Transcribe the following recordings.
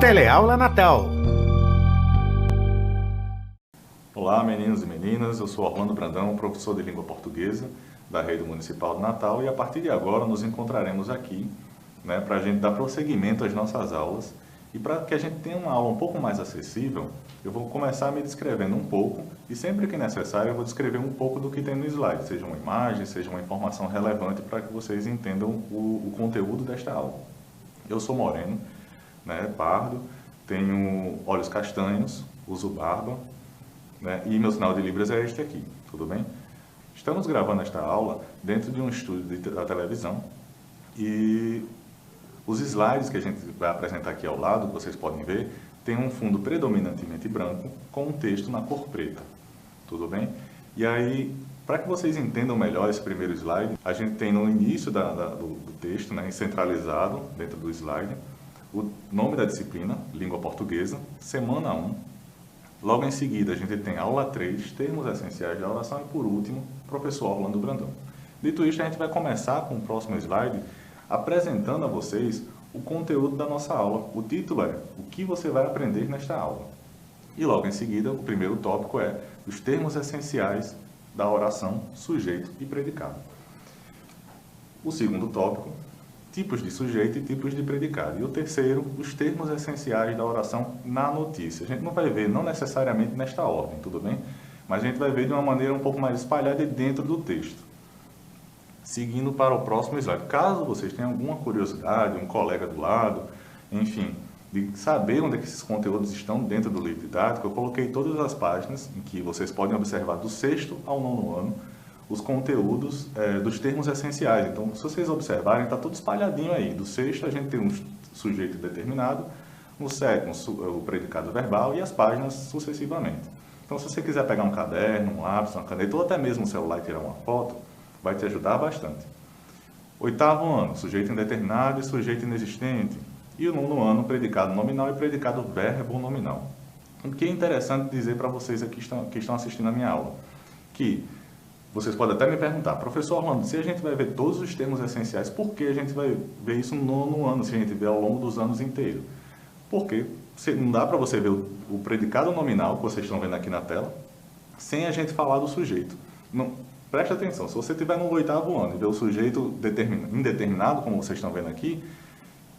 Teleaula Natal. Olá, meninos e meninas, eu sou Orlando Brandão, professor de língua portuguesa da Rede Municipal de Natal, e a partir de agora nos encontraremos aqui, para a gente dar prosseguimento às nossas aulas. E para que a gente tenha uma aula um pouco mais acessível, eu vou começar me descrevendo um pouco, e sempre que necessário eu vou descrever um pouco do que tem no slide, seja uma imagem, seja uma informação relevante para que vocês entendam o conteúdo desta aula. Eu sou moreno, pardo, tenho olhos castanhos, uso barba, e meu sinal de Libras é este aqui, tudo bem? Estamos gravando esta aula dentro de um estúdio da televisão e os slides que a gente vai apresentar aqui ao lado, que vocês podem ver, tem um fundo predominantemente branco com um texto na cor preta, tudo bem? E aí, para que vocês entendam melhor esse primeiro slide, a gente tem no início do texto, centralizado dentro do slide, o nome da disciplina, Língua Portuguesa, semana 1. Logo em seguida, a gente tem aula 3, termos essenciais da oração e, por último, professor Orlando Brandão. Dito isto, a gente vai começar com o próximo slide, apresentando a vocês o conteúdo da nossa aula. O título é O que você vai aprender nesta aula? E logo em seguida, o primeiro tópico é os termos essenciais da oração, sujeito e predicado. O segundo tópico, tipos de sujeito e tipos de predicado. E o terceiro, os termos essenciais da oração na notícia. A gente não vai ver, não necessariamente nesta ordem, tudo bem? Mas a gente vai ver de uma maneira um pouco mais espalhada dentro do texto. Seguindo para o próximo slide. Caso vocês tenham alguma curiosidade, um colega do lado, enfim, de saber onde é que esses conteúdos estão dentro do livro didático, eu coloquei todas as páginas em que vocês podem observar do 6º ao 9º ano, os conteúdos dos termos essenciais. Então, se vocês observarem, está tudo espalhadinho aí. Do 6º a gente tem um sujeito determinado, no 7º o predicado verbal e as páginas sucessivamente. Então, se você quiser pegar um caderno, um lápis, uma caneta ou até mesmo um celular e tirar uma foto, vai te ajudar bastante. 8º ano, sujeito indeterminado e sujeito inexistente. E o 9º ano, predicado nominal e predicado verbo nominal. O que é interessante dizer para vocês aqui que estão assistindo a minha aula, que vocês podem até me perguntar, professor Orlando, se a gente vai ver todos os termos essenciais, por que a gente vai ver isso no 9º ano, se a gente vê ao longo dos anos inteiros? Porque não dá para você ver o predicado nominal, que vocês estão vendo aqui na tela, sem a gente falar do sujeito. Não, preste atenção, se você estiver no 8º ano e ver o sujeito indeterminado, como vocês estão vendo aqui,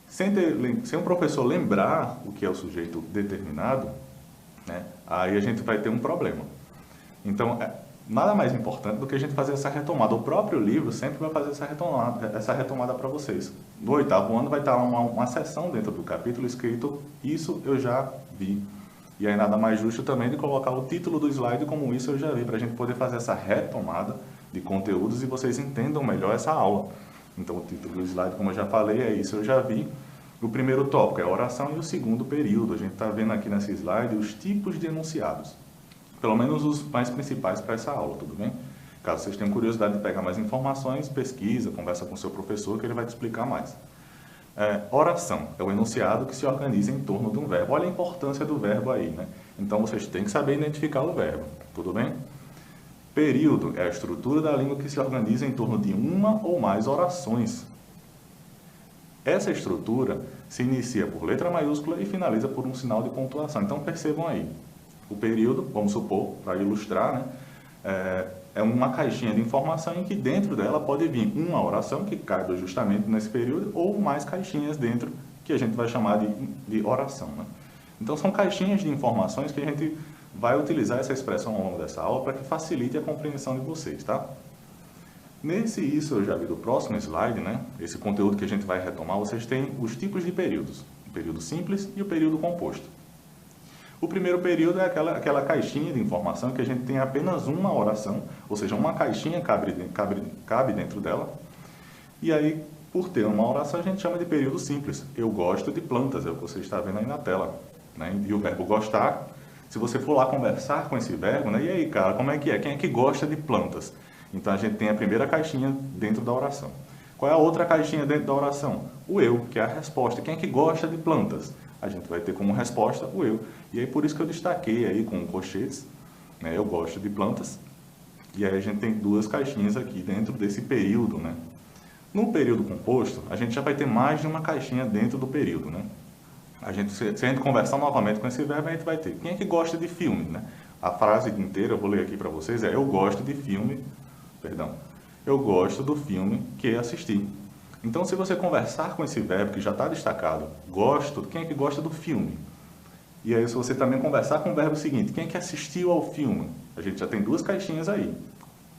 sem um professor lembrar o que é o sujeito determinado, aí a gente vai ter um problema. Então, nada mais importante do que a gente fazer essa retomada. O próprio livro sempre vai fazer essa retomada para vocês. No 8º ano vai estar uma seção dentro do capítulo escrito Isso Eu Já Vi. E aí nada mais justo também de colocar o título do slide como Isso Eu Já Vi, para a gente poder fazer essa retomada de conteúdos e vocês entendam melhor essa aula. Então o título do slide, como eu já falei, é Isso Eu Já Vi. O primeiro tópico é a oração e o segundo período. A gente está vendo aqui nesse slide os tipos de enunciados. Pelo menos os mais principais para essa aula, tudo bem? Caso vocês tenham curiosidade de pegar mais informações, pesquisa, conversa com o seu professor que ele vai te explicar mais. Oração é o enunciado que se organiza em torno de um verbo. Olha a importância do verbo aí, Então vocês têm que saber identificar o verbo, tudo bem? Período é a estrutura da língua que se organiza em torno de uma ou mais orações. Essa estrutura se inicia por letra maiúscula e finaliza por um sinal de pontuação. Então percebam aí. O período, vamos supor, para ilustrar, é uma caixinha de informação em que dentro dela pode vir uma oração que caiba justamente nesse período ou mais caixinhas dentro que a gente vai chamar de oração. Então são caixinhas de informações que a gente vai utilizar essa expressão ao longo dessa aula para que facilite a compreensão de vocês, tá? Isso eu já vi do próximo slide, esse conteúdo que a gente vai retomar, vocês têm os tipos de períodos, o período simples e o período composto. O primeiro período é aquela caixinha de informação que a gente tem apenas uma oração, ou seja, uma caixinha cabe dentro dela. E aí, por ter uma oração, a gente chama de período simples. Eu gosto de plantas, é o que você está vendo aí na tela. E o verbo gostar, se você for lá conversar com esse verbo, e aí, cara, como é que é? Quem é que gosta de plantas? Então, a gente tem a primeira caixinha dentro da oração. Qual é a outra caixinha dentro da oração? O eu, que é a resposta. Quem é que gosta de plantas? A gente vai ter como resposta o eu. E aí por isso que eu destaquei aí com colchetes, eu gosto de plantas. E aí a gente tem duas caixinhas aqui dentro desse período, No período composto, a gente já vai ter mais de uma caixinha dentro do período, se a gente conversar novamente com esse verbo, a gente vai ter: quem é que gosta de filme, né? A frase inteira, eu vou ler aqui para vocês, é: eu gosto de filme, perdão, eu gosto do filme que assisti. Então, se você conversar com esse verbo que já está destacado, gosto, quem é que gosta do filme? E aí, se você também conversar com o verbo seguinte, quem é que assistiu ao filme? A gente já tem duas caixinhas aí.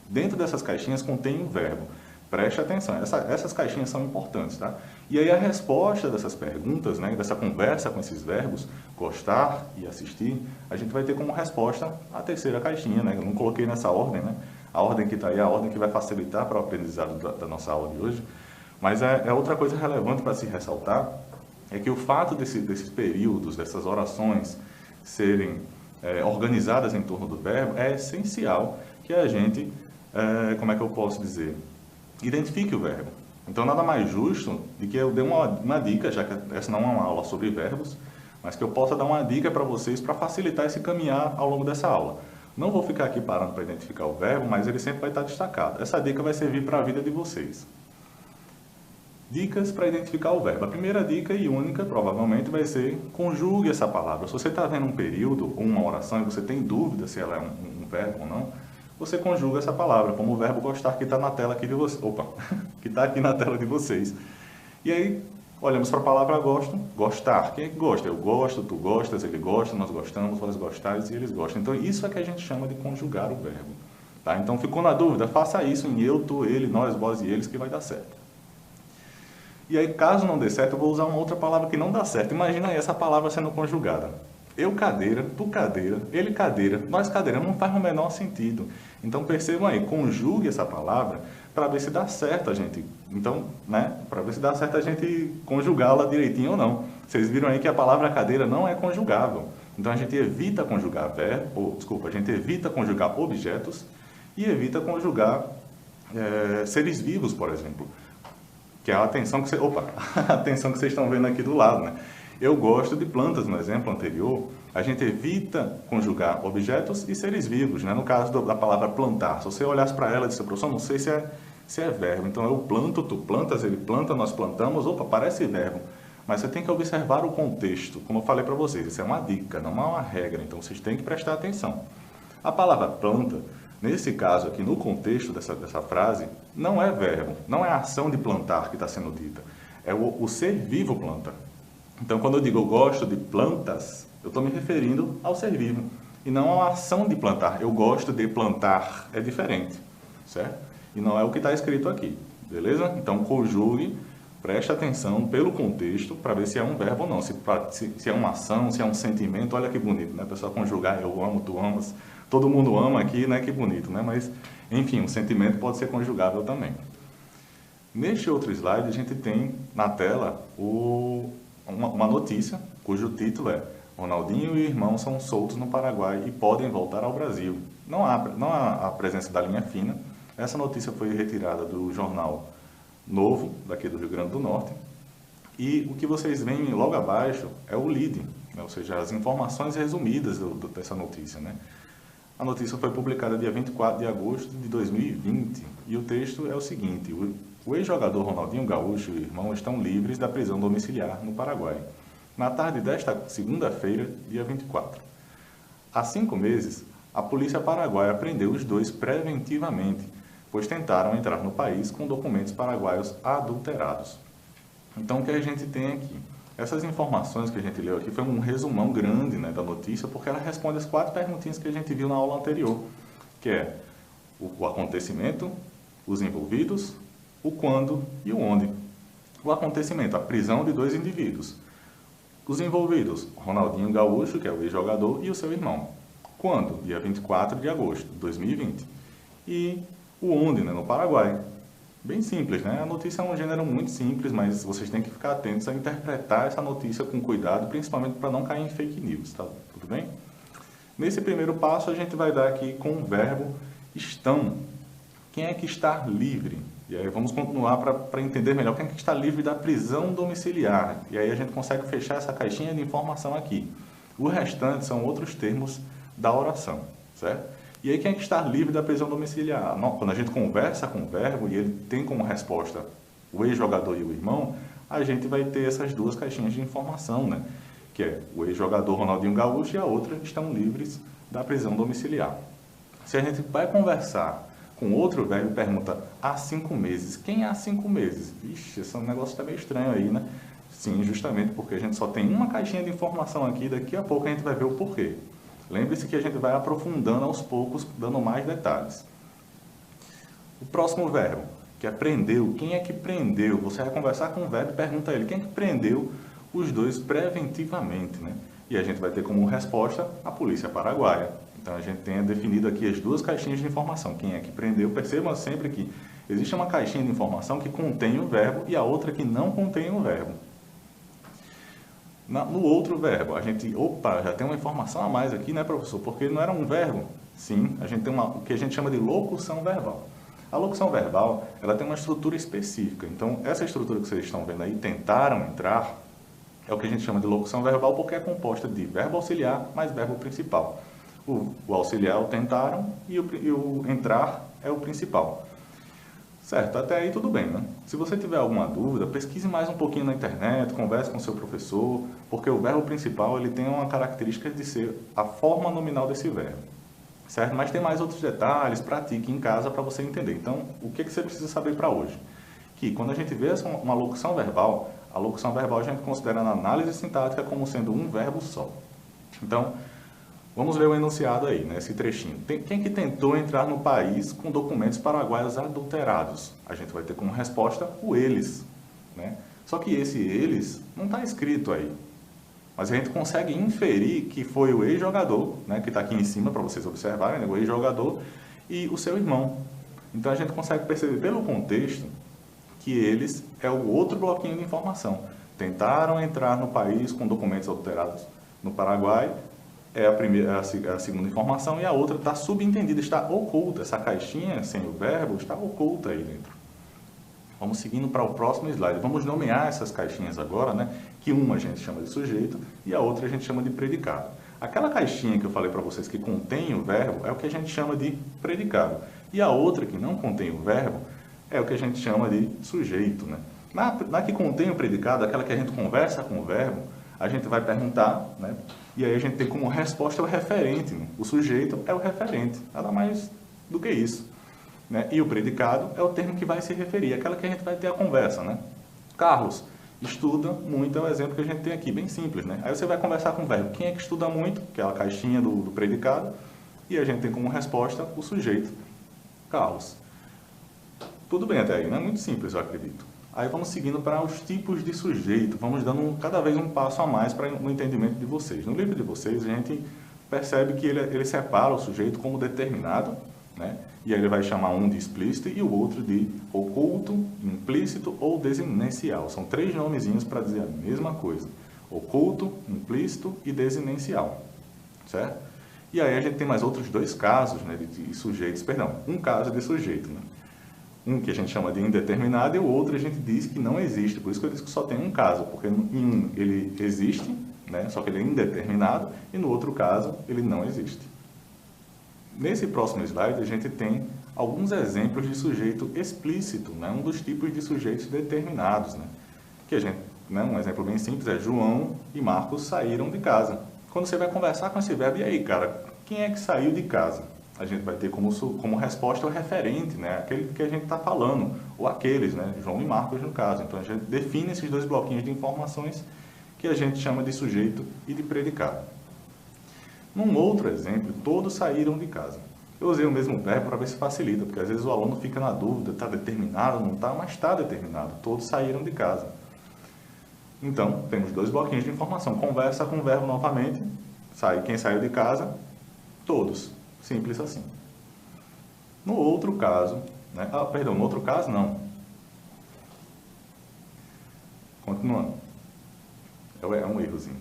Dentro dessas caixinhas contém um verbo. Preste atenção, essas caixinhas são importantes, tá? E aí a resposta dessas perguntas, né, dessa conversa com esses verbos, gostar e assistir, a gente vai ter como resposta a terceira caixinha, né? Eu não coloquei nessa ordem, né? A ordem que está aí é a ordem que vai facilitar para o aprendizado da nossa aula de hoje. Mas é outra coisa relevante para se ressaltar, é que o fato desses períodos, dessas orações serem organizadas em torno do verbo, é essencial que a gente, como é que eu posso dizer, identifique o verbo. Então, nada mais justo de que eu dê uma dica, já que essa não é uma aula sobre verbos, mas que eu possa dar uma dica para vocês para facilitar esse caminhar ao longo dessa aula. Não vou ficar aqui parando para identificar o verbo, mas ele sempre vai estar destacado. Essa dica vai servir para a vida de vocês. Dicas para identificar o verbo. A primeira dica e única, provavelmente, vai ser: conjugue essa palavra. Se você está vendo um período ou uma oração e você tem dúvida se ela é um verbo ou não, você conjuga essa palavra, como o verbo gostar que está na tela aqui de vocês. Opa, que está aqui na tela de vocês. E aí, olhamos para a palavra gosto, gostar. Quem é que gosta? Eu gosto, tu gostas, ele gosta, nós gostamos, vós gostais e eles gostam. Então, isso é que a gente chama de conjugar o verbo. Tá? Então, ficou na dúvida? Faça isso em eu, tu, ele, nós, vós e eles, que vai dar certo. E aí, caso não dê certo, eu vou usar uma outra palavra que não dá certo. Imagina aí essa palavra sendo conjugada. Eu cadeira, tu cadeira, ele cadeira, nós cadeira. Não faz o menor sentido. Então, percebam aí, conjugue essa palavra para ver se dá certo a gente. Então, né, para ver se dá certo a gente conjugá-la direitinho ou não. Vocês viram aí que a palavra cadeira não é conjugável. Então, a gente evita conjugar a gente evita conjugar objetos e evita conjugar seres vivos, por exemplo. Que é a atenção que a atenção que vocês estão vendo aqui do lado, né? Eu gosto de plantas, no exemplo anterior, a gente evita conjugar objetos e seres vivos, né? No caso da palavra plantar, se você olhasse para ela e disse: professor, não sei se é verbo, então eu planto, tu plantas, ele planta, nós plantamos, parece verbo, mas você tem que observar o contexto, como eu falei para vocês, isso é uma dica, não é uma regra, então vocês têm que prestar atenção. A palavra planta, nesse caso aqui, no contexto dessa frase, não é verbo, não é a ação de plantar que está sendo dita, é o ser vivo planta. Então, quando eu digo eu gosto de plantas, eu estou me referindo ao ser vivo, e não à ação de plantar. Eu gosto de plantar, é diferente, certo? E não é o que está escrito aqui, beleza? Então, conjugue, preste atenção pelo contexto, para ver se é um verbo ou não, se é uma ação, se é um sentimento. Olha que bonito, né? A pessoa conjugar, eu amo, tu amas, todo mundo ama aqui, né? Que bonito, né? Mas, enfim, o sentimento pode ser conjugável também. Neste outro slide, a gente tem na tela uma notícia, cujo título é: Ronaldinho e o irmão são soltos no Paraguai e podem voltar ao Brasil. Não há a presença da linha fina. Essa notícia foi retirada do jornal Novo, daqui do Rio Grande do Norte. E o que vocês veem logo abaixo é o lead, né? Ou seja, as informações resumidas dessa notícia, né? A notícia foi publicada dia 24 de agosto de 2020 e o texto é o seguinte: o ex-jogador Ronaldinho Gaúcho e o irmão estão livres da prisão domiciliar no Paraguai, na tarde desta segunda-feira, dia 24. Há 5 meses, a polícia paraguaia prendeu os dois preventivamente, pois tentaram entrar no país com documentos paraguaios adulterados. Então, o que a gente tem aqui? Essas informações que a gente leu aqui foi um resumão grande, né, da notícia, porque ela responde as 4 perguntinhas que a gente viu na aula anterior, que é o acontecimento, os envolvidos, o quando e o onde. O acontecimento, a prisão de 2 indivíduos. Os envolvidos, Ronaldinho Gaúcho, que é o ex-jogador, e o seu irmão. Quando? Dia 24 de agosto de 2020. E o onde, né, no Paraguai. Bem simples, né? A notícia é um gênero muito simples, mas vocês têm que ficar atentos a interpretar essa notícia com cuidado, principalmente para não cair em fake news, tá? Tudo bem? Nesse primeiro passo, a gente vai dar aqui com o verbo estão. Quem é que está livre? E aí vamos continuar para entender melhor quem é que está livre da prisão domiciliar. E aí a gente consegue fechar essa caixinha de informação aqui. O restante são outros termos da oração, certo? E aí quem é que está livre da prisão domiciliar? Quando a gente conversa com o verbo e ele tem como resposta o ex-jogador e o irmão, a gente vai ter essas 2 caixinhas de informação, né? que é o ex-jogador Ronaldinho Gaúcho, e a outra estão livres da prisão domiciliar. Se a gente vai conversar com outro verbo e pergunta há 5 meses, quem há 5 meses? Ixi, esse negócio está meio estranho aí, né? Sim, justamente porque a gente só tem uma caixinha de informação aqui, daqui a pouco a gente vai ver o porquê. Lembre-se que a gente vai aprofundando aos poucos, dando mais detalhes. O próximo verbo, que é prendeu. Quem é que prendeu? Você vai conversar com o verbo e pergunta a ele, quem é que prendeu os dois preventivamente, né? E a gente vai ter como resposta a polícia paraguaia. Então a gente tem definido aqui as duas caixinhas de informação. Quem é que prendeu? Percebam sempre que existe uma caixinha de informação que contém o verbo e a outra que não contém o verbo. No outro verbo, a gente, já tem uma informação a mais aqui, né, professor? Porque não era um verbo. Sim, a gente tem o que a gente chama de locução verbal. A locução verbal, ela tem uma estrutura específica. Então, essa estrutura que vocês estão vendo aí, tentaram entrar, é o que a gente chama de locução verbal, porque é composta de verbo auxiliar mais verbo principal. O auxiliar é o tentaram e o entrar é o principal. Certo, até aí tudo bem, né? Se você tiver alguma dúvida, pesquise mais um pouquinho na internet, converse com seu professor, porque o verbo principal ele tem uma característica de ser a forma nominal desse verbo. Certo? Mas tem mais outros detalhes, pratique em casa para você entender. Então, o que você precisa saber para hoje? Que quando a gente vê uma locução verbal, a locução verbal a gente considera na análise sintática como sendo um verbo só. Então, vamos ver o enunciado aí, né, esse trechinho. Quem que tentou entrar no país com documentos paraguaios adulterados? A gente vai ter como resposta o eles, né? Só que esse eles não está escrito aí. Mas a gente consegue inferir que foi o ex-jogador, né, que está aqui em cima para vocês observarem, né, o ex-jogador e o seu irmão. Então a gente consegue perceber pelo contexto que eles é o outro bloquinho de informação. Tentaram entrar no país com documentos adulterados no Paraguai, é a segunda informação, e a outra está subentendida, está oculta. Essa caixinha sem o verbo está oculta aí dentro. Vamos seguindo para o próximo slide. Vamos nomear essas caixinhas agora, né? Que uma a gente chama de sujeito e a outra a gente chama de predicado. Aquela caixinha que eu falei para vocês que contém o verbo é o que a gente chama de predicado. E a outra que não contém o verbo é o que a gente chama de sujeito, né? Na que contém o predicado, aquela que a gente conversa com o verbo, a gente vai perguntar, né? E aí a gente tem como resposta o referente, né? O sujeito é o referente, nada mais do que isso, né? E o predicado é o termo que vai se referir, aquela que a gente vai ter a conversa, né? Carlos estuda muito, é o exemplo que a gente tem aqui, bem simples, né? Aí você vai conversar com o verbo, quem é que estuda muito, que é a caixinha do predicado, e a gente tem como resposta o sujeito, Carlos. Tudo bem até aí, né? Muito simples, eu acredito. Aí vamos seguindo para os tipos de sujeito, vamos dando cada vez um passo a mais para o entendimento de vocês. No livro de vocês, a gente percebe que ele separa o sujeito como determinado, né? E aí ele vai chamar um de explícito e o outro de oculto, implícito ou desinencial. São 3 nomezinhos para dizer a mesma coisa. Oculto, implícito e desinencial, certo? E aí a gente tem mais outros 2 casos, né, de sujeitos, um caso de sujeito, né? Um que a gente chama de indeterminado e o outro a gente diz que não existe. Por isso que eu disse que só tem um caso, porque em um ele existe, né? Só que ele é indeterminado, e no outro caso ele não existe. Nesse próximo slide a gente tem alguns exemplos de sujeito explícito, né? Um dos tipos de sujeitos determinados, né? Que a gente, né? Um exemplo bem simples é João e Marcos saíram de casa. Quando você vai conversar com esse verbo, e aí, cara, quem é que saiu de casa? A gente vai ter como resposta o referente, né? Aquele que a gente está falando, ou aqueles, né? João e Marcos no caso. Então a gente define esses 2 bloquinhos de informações que a gente chama de sujeito e de predicado. Num outro exemplo, todos saíram de casa. Eu usei o mesmo verbo para ver se facilita, porque às vezes o aluno fica na dúvida, está determinado, não está, mas está determinado. Todos saíram de casa. Então, temos 2 bloquinhos de informação. Conversa com o verbo novamente. Quem saiu de casa? Todos. Simples assim. No outro caso, né? No outro caso não. Continuando. É um errozinho.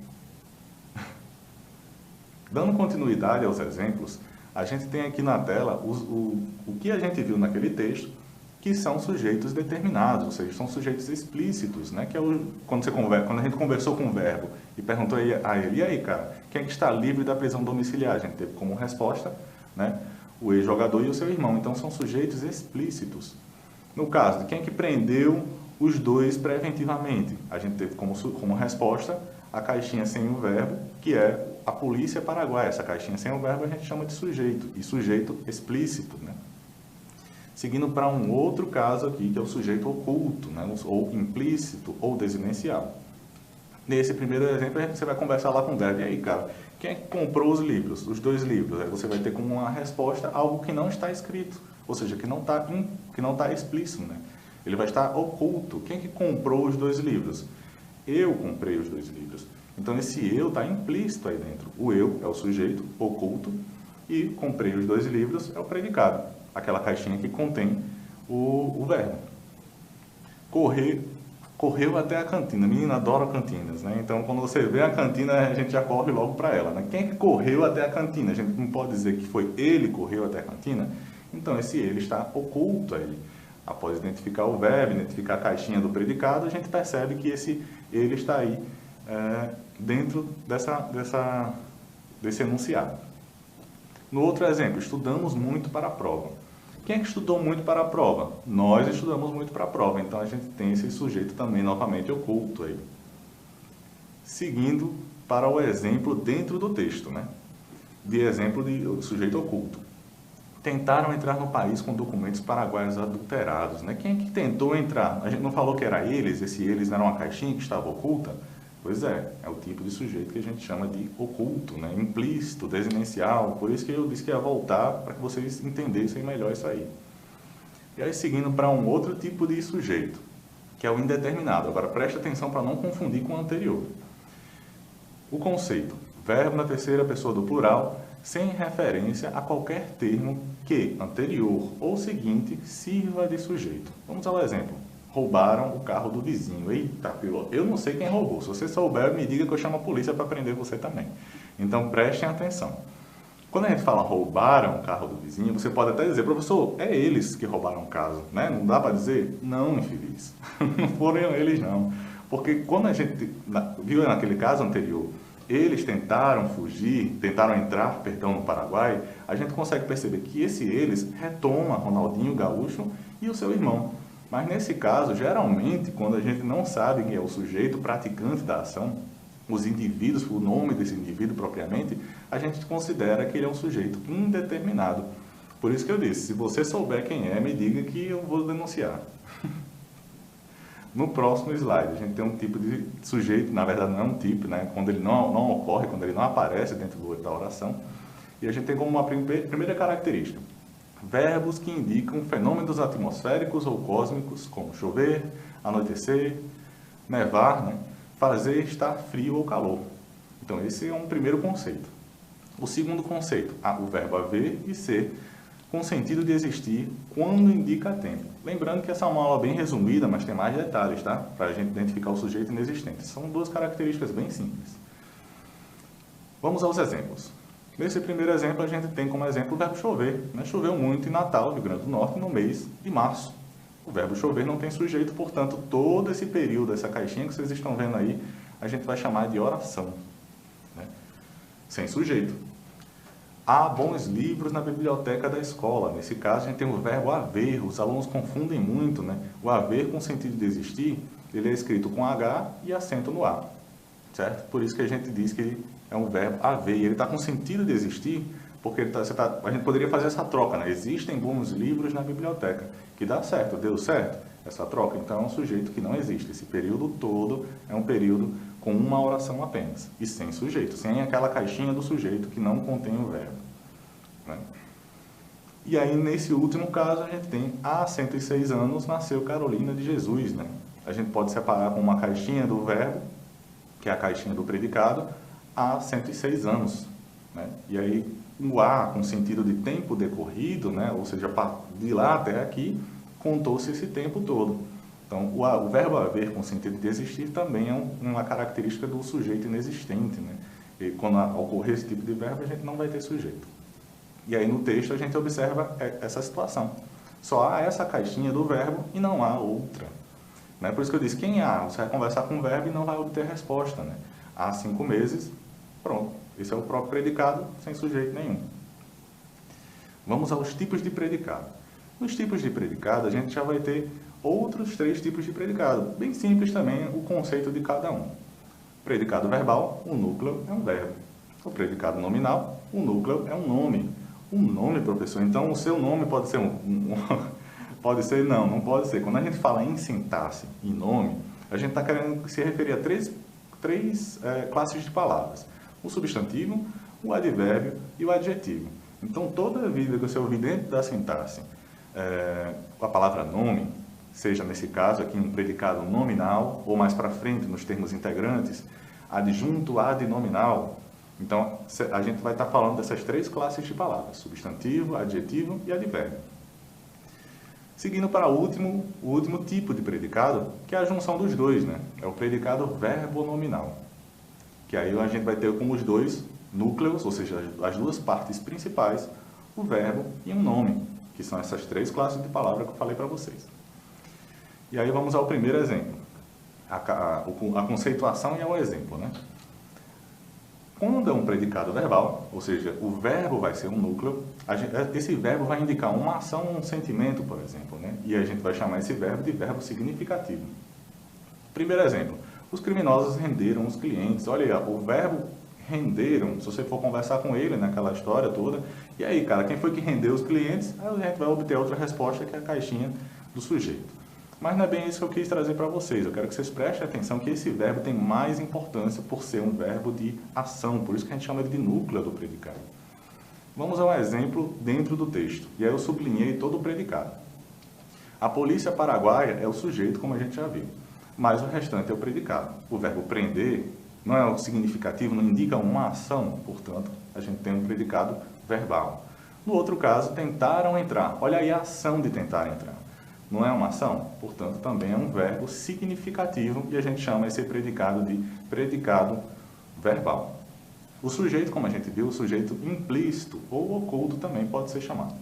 Dando continuidade aos exemplos, a gente tem aqui na tela o que a gente viu naquele texto, que são sujeitos determinados, ou seja, são sujeitos explícitos, né? Que é quando a gente conversou com o verbo e perguntou a ele, e aí, cara, quem é que está livre da prisão domiciliar? A gente teve como resposta, né, o ex-jogador e o seu irmão. Então, são sujeitos explícitos. No caso de quem é que prendeu os 2 preventivamente, a gente teve como resposta a caixinha sem o verbo, que é a polícia paraguaia. Essa caixinha sem o verbo a gente chama de sujeito, e sujeito explícito, né? Seguindo para um outro caso aqui, que é o sujeito oculto, né? Ou implícito, ou desinencial. Nesse primeiro exemplo, você vai conversar lá com o verbo. E aí, cara, quem é que comprou os livros, os 2 livros? Aí você vai ter como uma resposta algo que não está escrito, ou seja, que não está explícito, né? Ele vai estar oculto. Quem é que comprou os 2 livros? Eu comprei os 2 livros. Então, esse eu está implícito aí dentro. O eu é o sujeito oculto e comprei os 2 livros é o predicado, aquela caixinha que contém o verbo. Correu até a cantina. Menina adora cantinas, né? Então, quando você vê a cantina, a gente já corre logo para ela, né? Quem é que correu até a cantina? A gente não pode dizer que foi ele que correu até a cantina. Então, esse ele está oculto aí. Após identificar o verbo, identificar a caixinha do predicado, a gente percebe que esse ele está aí dentro desse enunciado. No outro exemplo, estudamos muito para a prova. Quem é que estudou muito para a prova? Nós estudamos muito para a prova, então a gente tem esse sujeito também novamente oculto aí. Seguindo para o exemplo dentro do texto, né? De exemplo de sujeito oculto. Tentaram entrar no país com documentos paraguaios adulterados, né? Quem é que tentou entrar? A gente não falou que era eles, esse eles era uma caixinha que estava oculta? Pois é o tipo de sujeito que a gente chama de oculto, né? Implícito, desinencial, por isso que eu disse que ia voltar para que vocês entendessem melhor isso aí. E aí seguindo para um outro tipo de sujeito, que é o indeterminado. Agora preste atenção para não confundir com o anterior. O conceito, verbo na terceira pessoa do plural, sem referência a qualquer termo que, anterior ou seguinte, sirva de sujeito. Vamos ao exemplo. Roubaram o carro do vizinho. Eita, eu não sei quem roubou. Se você souber, me diga que eu chamo a polícia para prender você também. Então, prestem atenção. Quando a gente fala roubaram o carro do vizinho, você pode até dizer, professor, é eles que roubaram o carro, né? Não dá para dizer? Não, infeliz. Não foram eles, não. Porque quando a gente viu naquele caso anterior, eles tentaram fugir, tentaram entrar, no Paraguai, a gente consegue perceber que esse eles retoma Ronaldinho Gaúcho e o seu irmão. Mas nesse caso, geralmente, quando a gente não sabe quem é o sujeito praticante da ação, os indivíduos, o nome desse indivíduo propriamente, a gente considera que ele é um sujeito indeterminado. Por isso que eu disse, se você souber quem é, me diga que eu vou denunciar. No próximo slide, a gente tem um tipo de sujeito, na verdade não é um tipo, né? Quando ele não ocorre, quando ele não aparece dentro da oração. E a gente tem como uma primeira característica, verbos que indicam fenômenos atmosféricos ou cósmicos, como chover, anoitecer, nevar, né? Fazer estar frio ou calor. Então esse é um primeiro conceito. O segundo conceito, o verbo haver e ser, com sentido de existir quando indica tempo. Lembrando que essa é uma aula bem resumida, mas tem mais detalhes, tá? Para a gente identificar o sujeito inexistente. São 2 características bem simples. Vamos aos exemplos. Nesse primeiro exemplo, a gente tem como exemplo o verbo chover, né? Choveu muito em Natal, Rio Grande do Norte, no mês de março. O verbo chover não tem sujeito, portanto, todo esse período, essa caixinha que vocês estão vendo aí, a gente vai chamar de oração, né? Sem sujeito. Há bons livros na biblioteca da escola. Nesse caso, a gente tem o verbo haver. Os alunos confundem muito, né? O haver com o sentido de existir, ele é escrito com H e acento no A, certo? Por isso que a gente diz que ele é um verbo haver. Ele está com sentido de existir, porque a gente poderia fazer essa troca, né? Existem bons livros na biblioteca. Que dá certo, deu certo essa troca. Então, é um sujeito que não existe. Esse período todo é um período com uma oração apenas, e sem sujeito, sem aquela caixinha do sujeito que não contém o verbo, né? E aí, nesse último caso, a gente tem, há 106 anos, nasceu Carolina de Jesus, né? A gente pode separar com uma caixinha do verbo, que é a caixinha do predicado, há 106 anos, né? E aí, o há, com sentido de tempo decorrido, né? Ou seja, de lá até aqui, contou-se esse tempo todo. Então, o verbo haver com sentido de existir também é uma característica do sujeito inexistente, né? E quando ocorrer esse tipo de verbo, a gente não vai ter sujeito. E aí no texto a gente observa essa situação. Só há essa caixinha do verbo e não há outra, né? Por isso que eu disse, quem há? Você vai conversar com o verbo e não vai obter resposta, né? Há 5 meses, pronto. Esse é o próprio predicado, sem sujeito nenhum. Vamos aos tipos de predicado. Nos tipos de predicado, a gente já vai ter outros 3 tipos de predicado. Bem simples também o conceito de cada um. Predicado verbal, o núcleo é um verbo. O predicado nominal, o núcleo é um nome. Um nome, professor, então o seu nome pode ser pode ser? Não, não pode ser. Quando a gente fala em sintaxe, em nome, a gente está querendo se referir a três classes de palavras. O substantivo, o advérbio e o adjetivo. Então, toda vida que você ouvir dentro da sintaxe a palavra nome, seja nesse caso aqui um predicado nominal, ou mais para frente nos termos integrantes, adjunto adnominal. Então, a gente vai estar falando dessas três classes de palavras, substantivo, adjetivo e advérbio. Seguindo para o último tipo de predicado, que é a junção dos dois, né? É o predicado verbo-nominal, que aí a gente vai ter como os dois núcleos, ou seja, as duas partes principais, o verbo e um nome, que são essas três classes de palavra que eu falei para vocês. E aí vamos ao primeiro exemplo, a conceituação e ao exemplo, né? Quando é um predicado verbal, ou seja, o verbo vai ser um núcleo, esse verbo vai indicar uma ação, um sentimento, por exemplo, né? E a gente vai chamar esse verbo de verbo significativo. Primeiro exemplo, os criminosos renderam os clientes. Olha aí, o verbo renderam, se você for conversar com ele naquela história toda, e aí, cara, quem foi que rendeu os clientes? Aí a gente vai obter outra resposta, que é a caixinha do sujeito. Mas não é bem isso que eu quis trazer para vocês. Eu quero que vocês prestem atenção que esse verbo tem mais importância por ser um verbo de ação. Por isso que a gente chama ele de núcleo do predicado. Vamos a um exemplo dentro do texto. E aí eu sublinhei todo o predicado. A polícia paraguaia é o sujeito, como a gente já viu. Mas o restante é o predicado. O verbo prender não é o significativo, não indica uma ação. Portanto, a gente tem um predicado verbal. No outro caso, tentaram entrar. Olha aí a ação de tentar entrar. Não é uma ação? Portanto, também é um verbo significativo e a gente chama esse predicado de predicado verbal. O sujeito, como a gente viu, o sujeito implícito ou oculto também pode ser chamado.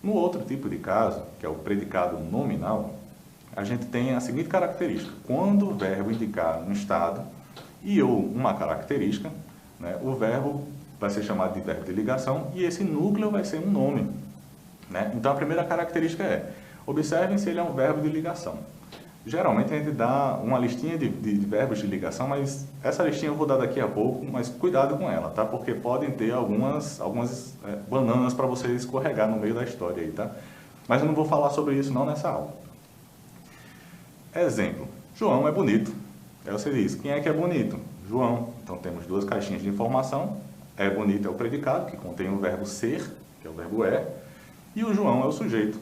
No outro tipo de caso, que é o predicado nominal, a gente tem a seguinte característica. Quando o verbo indicar um estado e ou uma característica, né, o verbo vai ser chamado de verbo de ligação e esse núcleo vai ser um nome. Né? Então, a primeira característica é, observem se ele é um verbo de ligação. Geralmente, a gente dá uma listinha de verbos de ligação, mas essa listinha eu vou dar daqui a pouco, mas cuidado com ela, tá? Porque podem ter algumas bananas para você escorregar no meio da história aí, tá? Mas eu não vou falar sobre isso não nessa aula. Exemplo, João é bonito. Aí você diz, quem é que é bonito? João. Então, temos duas caixinhas de informação. É bonito é o predicado, que contém o verbo ser, que é o verbo e o João é o sujeito.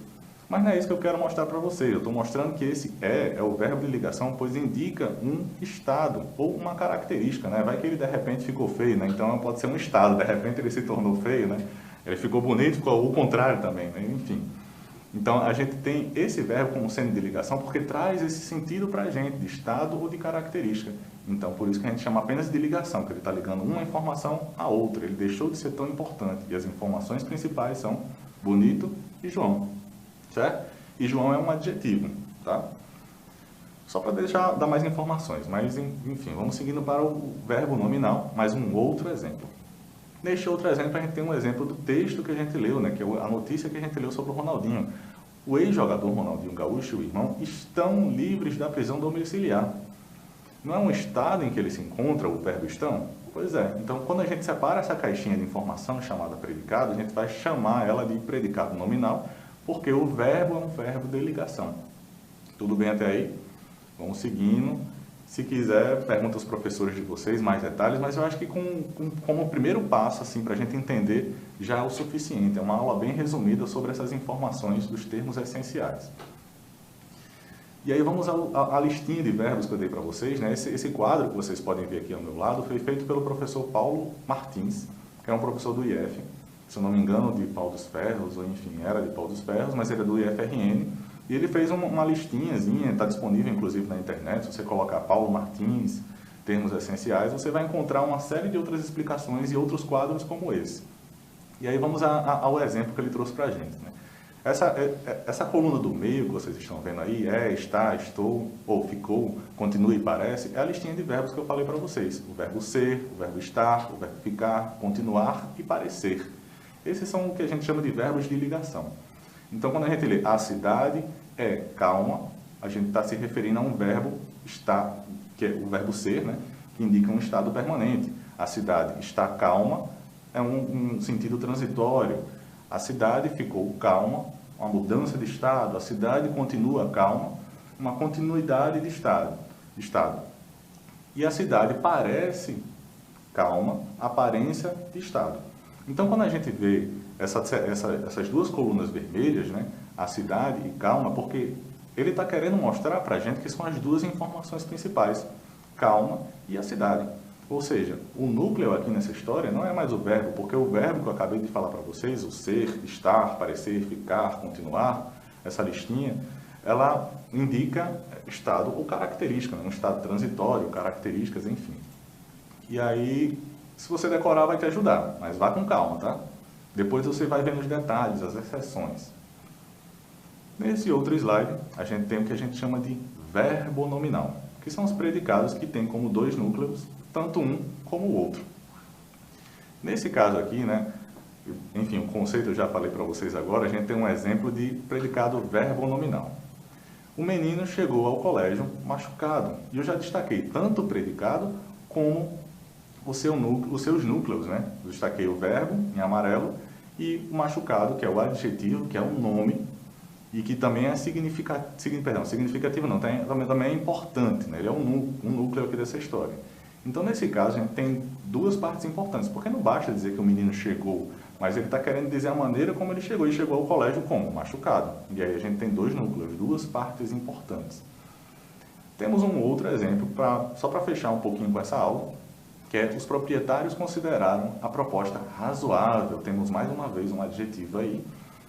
Mas não é isso que eu quero mostrar para vocês. Eu estou mostrando que esse é o verbo de ligação, pois indica um estado ou uma característica, né? Vai que ele de repente ficou feio, né? Então pode ser um estado, de repente ele se tornou feio, né? Ele ficou bonito, ficou o contrário também, né? Enfim. Então a gente tem esse verbo como sendo de ligação porque traz esse sentido para a gente, de estado ou de característica. Então por isso que a gente chama apenas de ligação, que ele está ligando uma informação à outra. Ele deixou de ser tão importante. E as informações principais são bonito e João, certo? E João é um adjetivo, tá? Só para dar mais informações, mas enfim, vamos seguindo para o verbo nominal, mais um outro exemplo. Neste outro exemplo, a gente tem um exemplo do texto que a gente leu, né? Que é a notícia que a gente leu sobre o Ronaldinho. O ex-jogador Ronaldinho Gaúcho e o irmão estão livres da prisão domiciliar. Não é um estado em que ele se encontra, o verbo estão? Pois é. Então, quando a gente separa essa caixinha de informação chamada predicado, a gente vai chamar ela de predicado nominal, porque o verbo é um verbo de ligação. Tudo bem até aí? Vamos seguindo. Se quiser, pergunta aos professores de vocês mais detalhes, mas eu acho que como primeiro passo, assim, para a gente entender, já é o suficiente. É uma aula bem resumida sobre essas informações dos termos essenciais. E aí vamos à listinha de verbos que eu dei para vocês, né? Esse quadro que vocês podem ver aqui ao meu lado foi feito pelo professor Paulo Martins, que é um professor do IF, se eu não me engano, de Pau dos Ferros, ou enfim, era de Pau dos Ferros, mas ele é do IFRN, e ele fez uma listinhazinha, está disponível inclusive na internet, se você colocar Paulo Martins, termos essenciais, você vai encontrar uma série de outras explicações e outros quadros como esse. E aí vamos ao exemplo que ele trouxe para a gente, né? Essa coluna do meio que vocês estão vendo aí, está, estou, ou ficou, continua e parece, é a listinha de verbos que eu falei para vocês. O verbo ser, o verbo estar, o verbo ficar, continuar e parecer. Esses são o que a gente chama de verbos de ligação. Então, quando a gente lê a cidade é calma, a gente está se referindo a um verbo estar, que é o verbo ser, né? Que indica um estado permanente. A cidade está calma, é um sentido transitório. A cidade ficou calma, uma mudança de estado. A cidade continua calma, uma continuidade de estado. E a cidade parece calma, aparência de estado. Então, quando a gente vê essas duas colunas vermelhas, né, a cidade e calma, porque ele está querendo mostrar para a gente que são as duas informações principais, calma e a cidade. Ou seja, o núcleo aqui nessa história não é mais o verbo, porque o verbo que eu acabei de falar para vocês, o ser, estar, parecer, ficar, continuar, essa listinha, ela indica estado ou característica, né? Um estado transitório, características, enfim. E aí, se você decorar, vai te ajudar, mas vá com calma, tá? Depois você vai vendo os detalhes, as exceções. Nesse outro slide, a gente tem o que a gente chama de verbo nominal, que são os predicados que têm como dois núcleos, tanto um como o outro. Nesse caso aqui, né, enfim, o conceito eu já falei para vocês agora, a gente tem um exemplo de predicado verbo nominal. O menino chegou ao colégio machucado, e eu já destaquei tanto o predicado como os seus núcleos, né? Eu destaquei o verbo em amarelo e o machucado, que é o adjetivo, que é um nome, e que também é significativo não, também é importante, né? Ele é um núcleo aqui dessa história. Então, nesse caso, a gente tem duas partes importantes, porque não basta dizer que o menino chegou, mas ele está querendo dizer a maneira como ele chegou, e chegou ao colégio como? Machucado. E aí a gente tem dois núcleos, duas partes importantes. Temos um outro exemplo, só para fechar um pouquinho com essa aula, que é os proprietários consideraram a proposta razoável. Temos mais uma vez um adjetivo aí,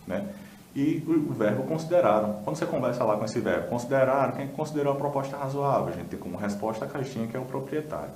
né? E o verbo consideraram. Quando você conversa lá com esse verbo, consideraram, quem considerou a proposta razoável? A gente tem como resposta a caixinha, que é o proprietário.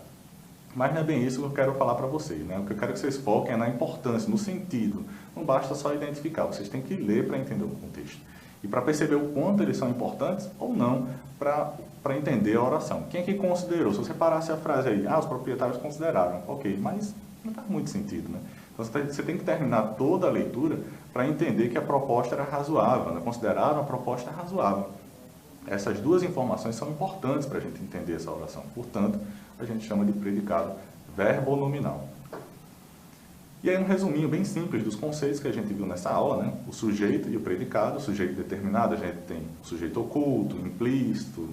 Mas não é bem isso que eu quero falar para vocês, né? O que eu quero que vocês foquem é na importância, no sentido. Não basta só identificar, vocês têm que ler para entender o contexto. E para perceber o quanto eles são importantes ou não para entender a oração. Quem é que considerou? Se você parasse a frase aí, os proprietários consideraram. Ok, mas não faz muito sentido, né? Então você tem que terminar toda a leitura para entender que a proposta era razoável, né? Consideraram a proposta razoável. Essas duas informações são importantes para a gente entender essa oração. Portanto, a gente chama de predicado verbo nominal. E aí um resuminho bem simples dos conceitos que a gente viu nessa aula, né? O sujeito e o predicado. O sujeito determinado, a gente tem o sujeito oculto, implícito,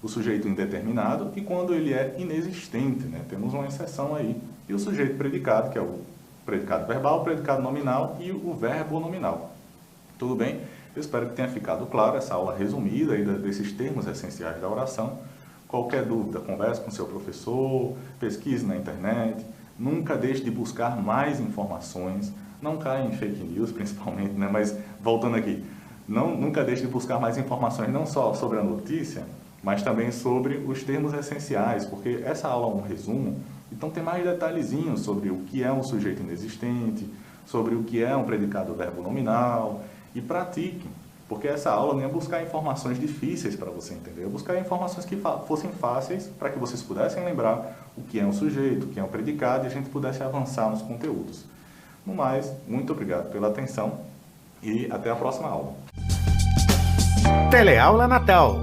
o sujeito indeterminado, e quando ele é inexistente, né? Temos uma exceção aí. E o sujeito predicado, que é o predicado verbal, o predicado nominal e o verbo nominal. Tudo bem? Eu espero que tenha ficado claro essa aula resumida aí desses termos essenciais da oração. Qualquer dúvida, converse com seu professor, pesquise na internet, nunca deixe de buscar mais informações, não caia em fake news principalmente, né? Mas voltando aqui, nunca deixe de buscar mais informações não só sobre a notícia, mas também sobre os termos essenciais, porque essa aula é um resumo, então tem mais detalhezinhos sobre o que é um sujeito inexistente, sobre o que é um predicado verbo nominal, e pratique, porque essa aula não é buscar informações difíceis para você entender, é buscar informações que fossem fáceis para que vocês pudessem lembrar o que é um sujeito, o que é um predicado, e a gente pudesse avançar nos conteúdos. No mais, muito obrigado pela atenção e até a próxima aula. Teleaula Natal.